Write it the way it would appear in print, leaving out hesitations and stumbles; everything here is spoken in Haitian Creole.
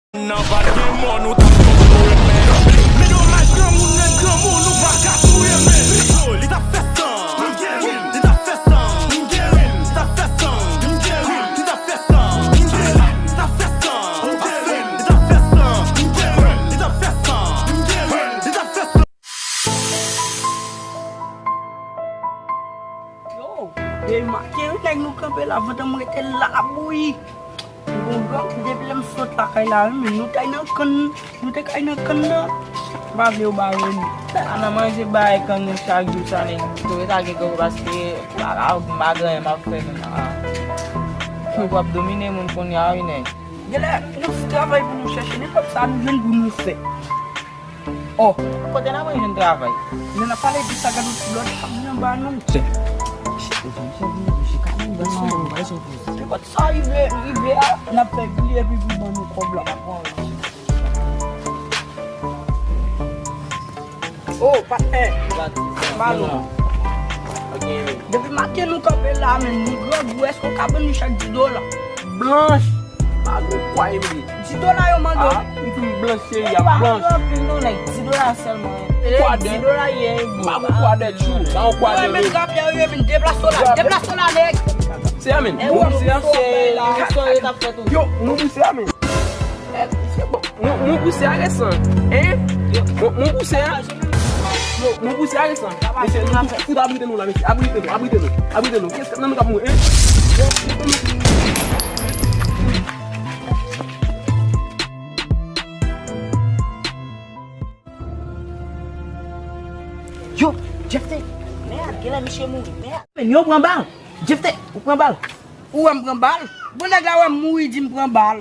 Dia makin lagi luka bela pada mereka labui. Gugak dia bilang sot pakai lalu minut aina kan na. Baru ni. Anak masih baik kan shag juice ni. Tu kita lagi kau pasti aku mager mak kena. Kau abdomen mun pun ya ini. Jadi nak travail pour nous chercher n'est pas ça nous vient nous fait. Oh, Kau tena apa yang travail? il n'a pas les bisa gaduh blot kami bangun. Cepat saya ibe na pegli e bibi manu kobla. Oh, pakai malu. Okay. Depuis matin nous capé là mais nous gros est-ce qu'on capé nous chaque $10. Blanche. Malu quoi ini? $10 yo mando. Itu blanche ya blanche. Non, like $10 seulement. $10 yeah. Malu quoi de tu? Malu quoi Ouais, de? même cap ya yo men déplace là nek. C'est amen. Yo, nous pousser amen. Nous pousser à récent. Hein? Nous pousser à Yo, nous pousser à récent. Mais c'est nous faut abriter nous là, abritez nous. Qu'est-ce que nous avons hein? Yo, Jefte. Merde, quel ami chez moi? Merde. Mais yo prend balle. Jefte, ou prend balle. Ou am prend balle. Bon nèg la ou mouri di me prend balle.